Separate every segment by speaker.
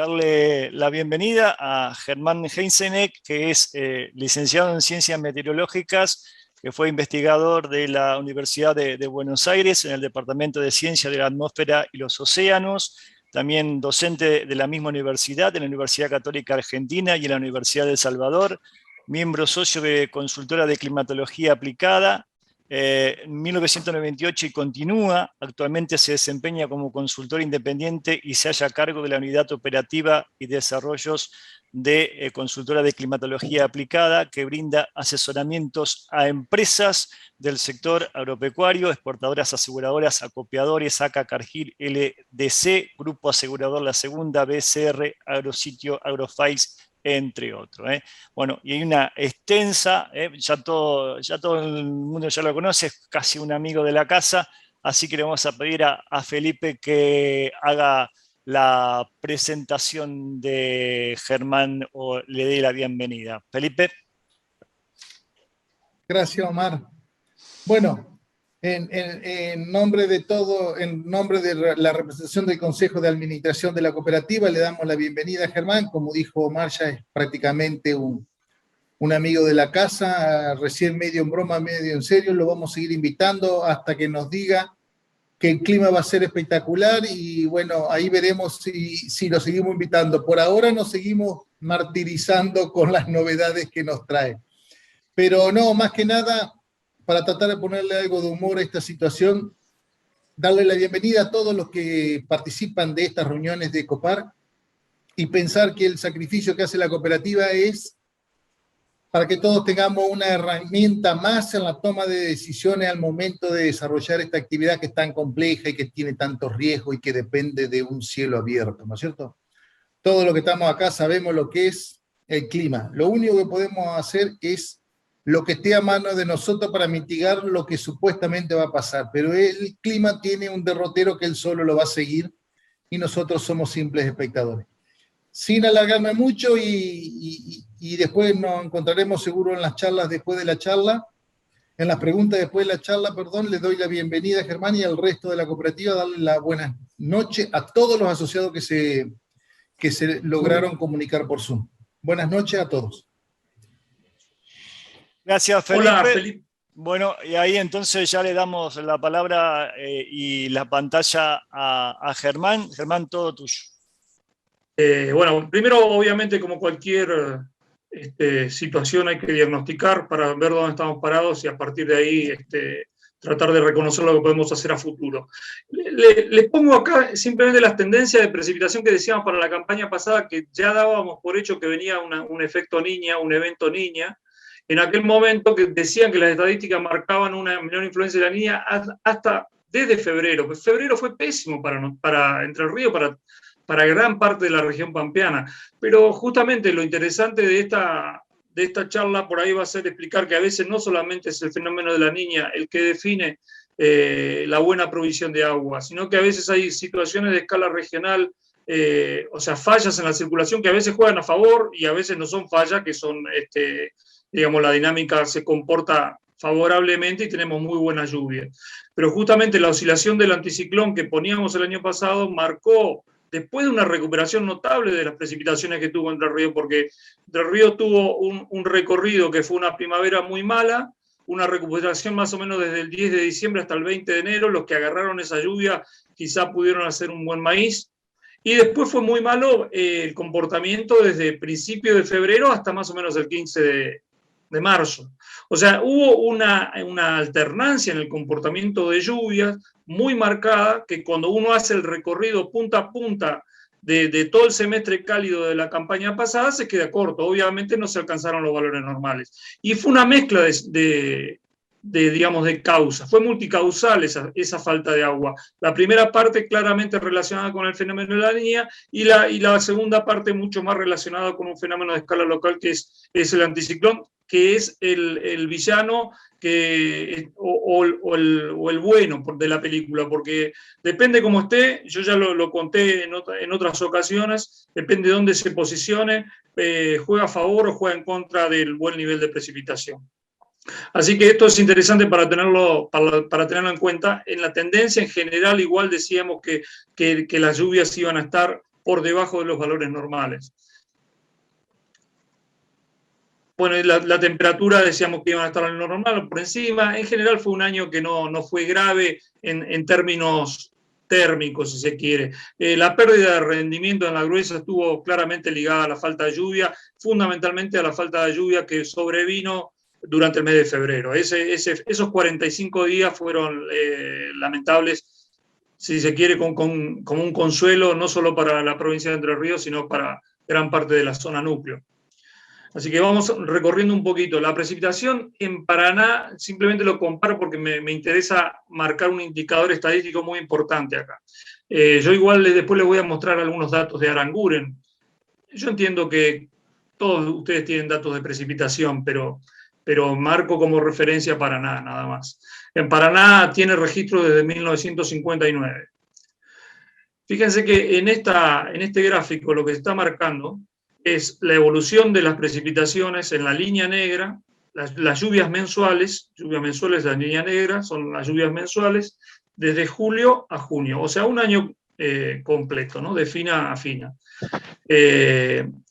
Speaker 1: darle la bienvenida a Germán Heinzeneck, que es licenciado en Ciencias Meteorológicas, que fue investigador de la Universidad de Buenos Aires en el Departamento de Ciencia de la Atmósfera y los Océanos, también docente de la misma universidad, en la Universidad Católica Argentina y en la Universidad de El Salvador, miembro socio de Consultora de Climatología Aplicada, en 1998 y continúa. Actualmente se desempeña como consultor independiente y se halla a cargo de la Unidad Operativa y Desarrollos de Consultora de Climatología Aplicada, que brinda asesoramientos a empresas del sector agropecuario, exportadoras, aseguradoras, acopiadores, ACA, Cargill, LDC, Grupo Asegurador La Segunda, BCR, Agrositio, Agrofiles, entre otros. Bueno, y hay una extensa, ya todo el mundo ya lo conoce, es casi un amigo de la casa, así que le vamos a pedir a Felipe que haga la presentación de Germán o le dé la bienvenida. Felipe.
Speaker 2: Gracias, Omar. Bueno, en nombre de todo, en nombre de la representación del Consejo de Administración de la Cooperativa, le damos la bienvenida a Germán. Como dijo Omar, ya es prácticamente un amigo de la casa, recién medio en broma, medio en serio. Lo vamos a seguir invitando hasta que nos diga que el clima va a ser espectacular y bueno, ahí veremos si lo seguimos invitando. Por ahora nos seguimos martirizando con las novedades que nos trae. Pero no, más que nada, para tratar de ponerle algo de humor a esta situación, darle la bienvenida a todos los que participan de estas reuniones de Copar y pensar que el sacrificio que hace la cooperativa es para que todos tengamos una herramienta más en la toma de decisiones al momento de desarrollar esta actividad que es tan compleja y que tiene tantos riesgos y que depende de un cielo abierto, ¿no es cierto? Todos los que estamos acá sabemos lo que es el clima. Lo único que podemos hacer es lo que esté a mano de nosotros para mitigar lo que supuestamente va a pasar, pero el clima tiene un derrotero que él solo lo va a seguir y nosotros somos simples espectadores. Sin alargarme mucho y después nos encontraremos seguro en las charlas después de la charla, en las preguntas después de la charla, perdón, le doy la bienvenida a Germán y al resto de la cooperativa, darle la buena noche a todos los asociados que se lograron comunicar por Zoom. Buenas noches a todos.
Speaker 1: Gracias, Felipe.
Speaker 3: Hola, Felipe.
Speaker 1: Bueno, y ahí entonces ya le damos la palabra y la pantalla a Germán. Germán, todo tuyo.
Speaker 3: Bueno, primero, obviamente, como cualquier situación, hay que diagnosticar para ver dónde estamos parados y a partir de ahí tratar de reconocer lo que podemos hacer a futuro. Les pongo acá simplemente las tendencias de precipitación que decíamos para la campaña pasada, que ya dábamos por hecho que venía un efecto niña, un evento niña. En aquel momento que decían que las estadísticas marcaban una menor influencia de la niña hasta desde febrero. Pues febrero fue pésimo para Entre Ríos, para gran parte de la región pampeana. Pero justamente lo interesante de esta charla por ahí va a ser explicar que a veces no solamente es el fenómeno de la niña el que define la buena provisión de agua, sino que a veces hay situaciones de escala regional, o sea, fallas en la circulación que a veces juegan a favor y a veces no son fallas, que son, digamos, la dinámica se comporta favorablemente y tenemos muy buenas lluvias. Pero justamente la oscilación del anticiclón que poníamos el año pasado marcó, después de una recuperación notable de las precipitaciones que tuvo Entre Ríos, porque Entre Ríos tuvo un recorrido que fue una primavera muy mala, una recuperación más o menos desde el 10 de diciembre hasta el 20 de enero, los que agarraron esa lluvia quizá pudieron hacer un buen maíz, y después fue muy malo el comportamiento desde principio de febrero hasta más o menos el 15 de marzo. O sea, hubo una alternancia en el comportamiento de lluvias muy marcada, que cuando uno hace el recorrido punta a punta de todo el semestre cálido de la campaña pasada, se queda corto. Obviamente no se alcanzaron los valores normales. Y fue una mezcla digamos, de causas. Fue multicausal esa falta de agua. La primera parte claramente relacionada con el fenómeno de la niña y la segunda parte mucho más relacionada con un fenómeno de escala local que es el anticiclón, que es el villano o el bueno de la película, porque depende cómo esté, yo ya lo conté en otras ocasiones, depende de dónde se posicione, juega a favor o juega en contra del buen nivel de precipitación. Así que esto es interesante para tenerlo en cuenta. En la tendencia en general igual decíamos que las lluvias iban a estar por debajo de los valores normales. Bueno, la temperatura decíamos que iban a estar en lo normal o por encima. En general fue un año que no fue grave en términos térmicos, si se quiere. La pérdida de rendimiento en la gruesa estuvo claramente ligada a la falta de lluvia, fundamentalmente a la falta de lluvia que sobrevino durante el mes de febrero. Esos 45 días fueron lamentables, si se quiere, como un consuelo, no solo para la provincia de Entre Ríos, sino para gran parte de la zona núcleo. Así que vamos recorriendo un poquito. La precipitación en Paraná, simplemente lo comparo porque me interesa marcar un indicador estadístico muy importante acá. Yo igual después les voy a mostrar algunos datos de Aranguren. Yo entiendo que todos ustedes tienen datos de precipitación, pero marco como referencia Paraná, nada más. En Paraná tiene registro desde 1959. Fíjense que en este gráfico lo que se está marcando es la evolución de las precipitaciones en la línea negra, las lluvias mensuales de la línea negra son las lluvias mensuales desde julio a junio, o sea, un año completo, ¿no? De fina a fina.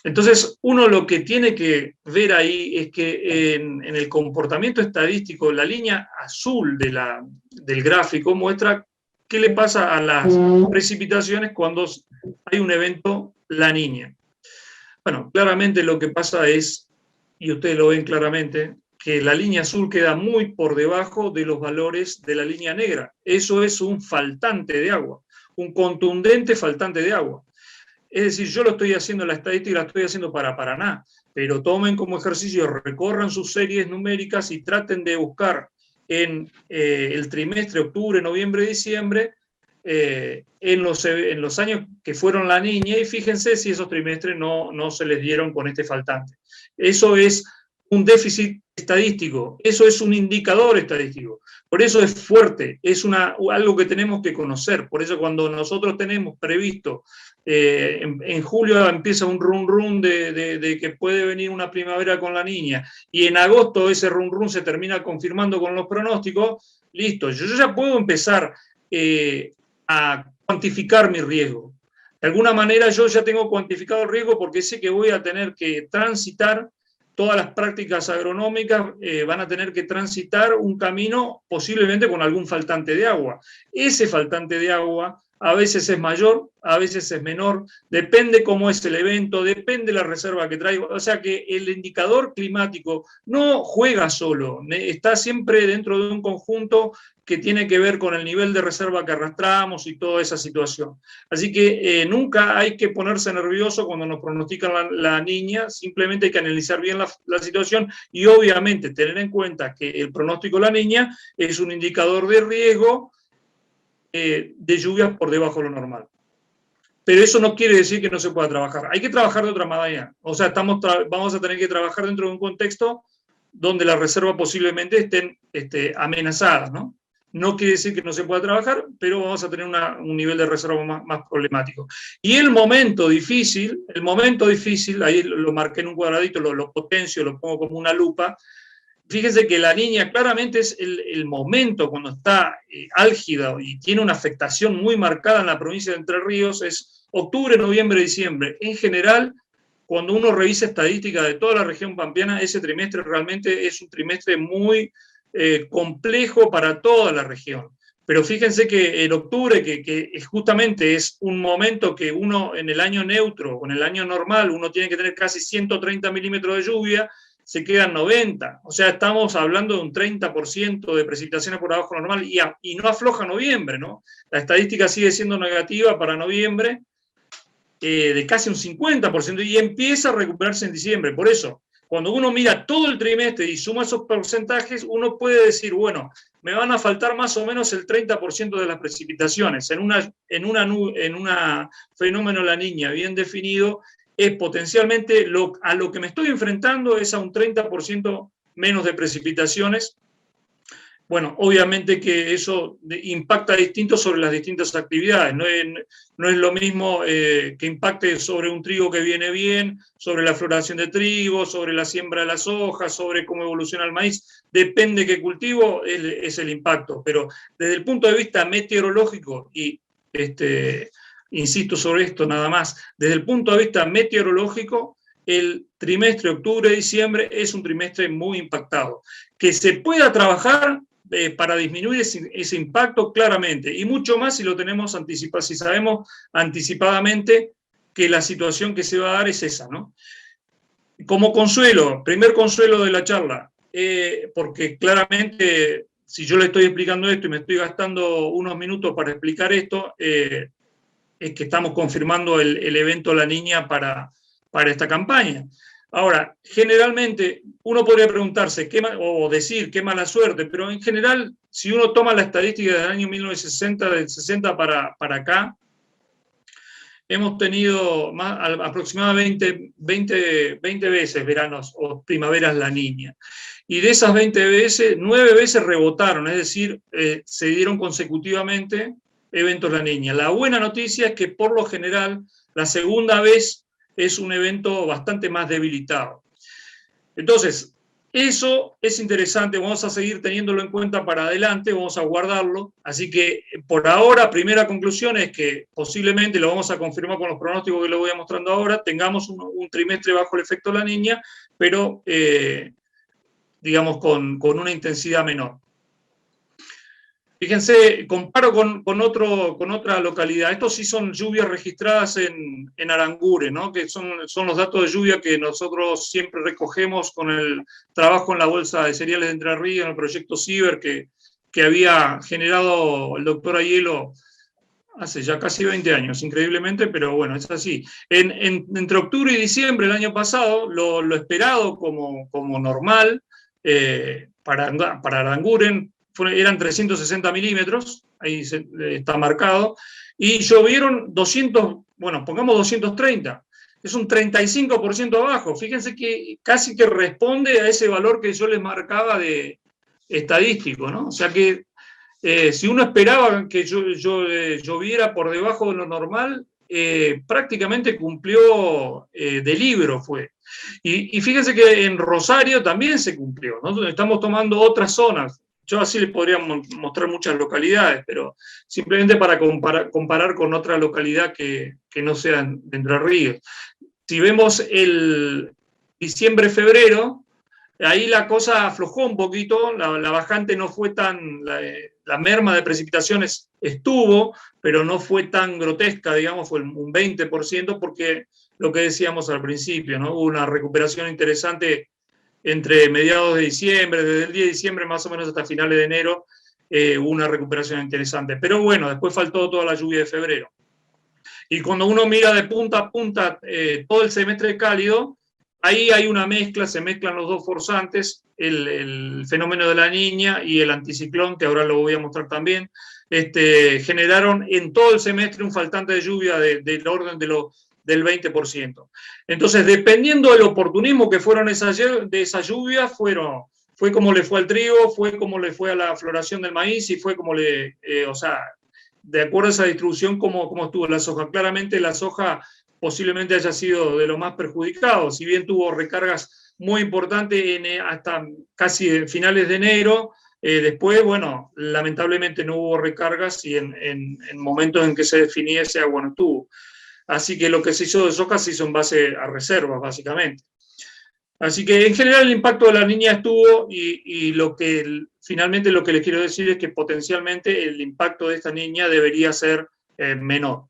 Speaker 3: Entonces, uno lo que tiene que ver ahí es que en el comportamiento estadístico, la línea azul del gráfico muestra qué le pasa a las precipitaciones cuando hay un evento La Niña. Bueno, claramente lo que pasa es, y ustedes lo ven claramente, que la línea azul queda muy por debajo de los valores de la línea negra. Eso es un faltante de agua, un contundente faltante de agua. Es decir, yo lo estoy haciendo, la estadística la estoy haciendo para Paraná, pero tomen como ejercicio, recorran sus series numéricas y traten de buscar en el trimestre octubre, noviembre, diciembre, en los años que fueron La Niña, y fíjense si esos trimestres no se les dieron con este faltante. Eso es un déficit estadístico, eso es un indicador estadístico. Por eso es fuerte, es algo que tenemos que conocer. Por eso cuando nosotros tenemos previsto, en julio empieza un run run de que puede venir una primavera con La Niña, y en agosto ese run run se termina confirmando con los pronósticos, listo, yo ya puedo empezar a cuantificar mi riesgo. De alguna manera yo ya tengo cuantificado el riesgo porque sé que voy a tener que transitar, todas las prácticas agronómicas van a tener que transitar un camino posiblemente con algún faltante de agua. Ese faltante de agua a veces es mayor, a veces es menor, depende cómo es el evento, depende la reserva que traigo. O sea que el indicador climático no juega solo, está siempre dentro de un conjunto que tiene que ver con el nivel de reserva que arrastramos y toda esa situación. Así que nunca hay que ponerse nervioso cuando nos pronostican la Niña, simplemente hay que analizar bien la situación y obviamente tener en cuenta que el pronóstico de La Niña es un indicador de riesgo de lluvias por debajo de lo normal. Pero eso no quiere decir que no se pueda trabajar. Hay que trabajar de otra manera. O sea, vamos a tener que trabajar dentro de un contexto donde las reservas posiblemente estén amenazadas, ¿no? No quiere decir que no se pueda trabajar, pero vamos a tener un nivel de reserva más problemático. Y el momento difícil, ahí lo marqué en un cuadradito, lo potencio, lo pongo como una lupa. Fíjense que La Niña claramente es el momento cuando está álgida y tiene una afectación muy marcada en la provincia de Entre Ríos, es octubre, noviembre, diciembre. En general, cuando uno revisa estadísticas de toda la región pampeana, ese trimestre realmente es un trimestre muy complejo para toda la región. Pero fíjense que en octubre, que justamente es un momento que uno en el año neutro o en el año normal, uno tiene que tener casi 130 milímetros de lluvia, se quedan 90. O sea, estamos hablando de un 30% de precipitaciones por abajo normal y no afloja noviembre, ¿no? La estadística sigue siendo negativa para noviembre, de casi un 50%, y empieza a recuperarse en diciembre. Por eso, cuando uno mira todo el trimestre y suma esos porcentajes, uno puede decir, bueno, me van a faltar más o menos el 30% de las precipitaciones. En una fenómeno La Niña bien definido, es potencialmente a lo que me estoy enfrentando es a un 30% menos de precipitaciones. Bueno, obviamente que eso impacta distinto sobre las distintas actividades. No es lo mismo que impacte sobre un trigo que viene bien, sobre la floración de trigo, sobre la siembra de las hojas, sobre cómo evoluciona el maíz. Depende qué cultivo es el impacto. Pero desde el punto de vista meteorológico y insisto sobre esto nada más, desde el punto de vista meteorológico, el trimestre octubre-diciembre es un trimestre muy impactado. Que se pueda trabajar para disminuir ese impacto claramente, y mucho más si lo tenemos anticipado, si sabemos anticipadamente que la situación que se va a dar es esa, ¿no? Como consuelo, primer consuelo de la charla, porque claramente si yo le estoy explicando esto y me estoy gastando unos minutos para explicar esto, es que estamos confirmando el evento La Niña para esta campaña. Ahora, generalmente uno podría preguntarse o decir qué mala suerte, pero en general, si uno toma la estadística del año 1960, del 60 para acá, hemos tenido aproximadamente 20 veces veranos o primaveras La Niña. Y de esas 20 veces, 9 veces rebotaron, es decir, se dieron consecutivamente eventos La Niña. La buena noticia es que por lo general la segunda vez es un evento bastante más debilitado. Entonces, eso es interesante, vamos a seguir teniéndolo en cuenta para adelante, vamos a guardarlo. Así que por ahora, primera conclusión es que posiblemente, lo vamos a confirmar con los pronósticos que lo voy a mostrando ahora, tengamos un trimestre bajo el efecto La Niña, pero digamos con una intensidad menor. Fíjense, comparo con otra localidad. Estos sí son lluvias registradas en Aranguren, ¿no? Que son los datos de lluvia que nosotros siempre recogemos con el trabajo en la Bolsa de Cereales de Entre Ríos, en el proyecto CIBER que había generado el doctor Aiello hace ya casi 20 años, increíblemente, pero bueno, es así. Entre octubre y diciembre del año pasado, lo esperado como normal para Aranguren, eran 360 milímetros, ahí está marcado, y llovieron 200, bueno, pongamos 230, es un 35% abajo. Fíjense que casi que responde a ese valor que yo les marcaba de estadístico, ¿no? O sea que si uno esperaba que lloviera por debajo de lo normal, prácticamente cumplió de libro fue. Y fíjense que en Rosario también se cumplió, ¿no? Estamos tomando otras zonas. Yo así les podría mostrar muchas localidades, pero simplemente para comparar con otra localidad que no sea de Entre Ríos. Si vemos el diciembre-febrero, ahí la cosa aflojó un poquito, la bajante no fue tan, la merma de precipitaciones estuvo, pero no fue tan grotesca, digamos, fue un 20%, porque lo que decíamos al principio, ¿no? Hubo una recuperación interesante entre mediados de diciembre, desde el 10 de diciembre más o menos hasta finales de enero, hubo una recuperación interesante. Pero bueno, después faltó toda la lluvia de febrero. Y cuando uno mira de punta a punta todo el semestre cálido, ahí hay una mezcla, se mezclan los dos forzantes, el fenómeno de La Niña y el anticiclón, que ahora lo voy a mostrar también, generaron en todo el semestre un faltante de lluvia del orden del 20%. Entonces, dependiendo del oportunismo que fueron de esa lluvia, fue como le fue al trigo, fue como le fue a la floración del maíz y fue como o sea, de acuerdo a esa distribución, como estuvo la soja. Claramente la soja posiblemente haya sido de lo más perjudicado, si bien tuvo recargas muy importantes hasta casi finales de enero, después, bueno, lamentablemente no hubo recargas y en momentos en que se definía ese agua no estuvo. Así que lo que se hizo de soja se hizo en base a reservas, básicamente. Así que en general el impacto de La Niña estuvo y finalmente lo que les quiero decir es que potencialmente el impacto de esta niña debería ser menor.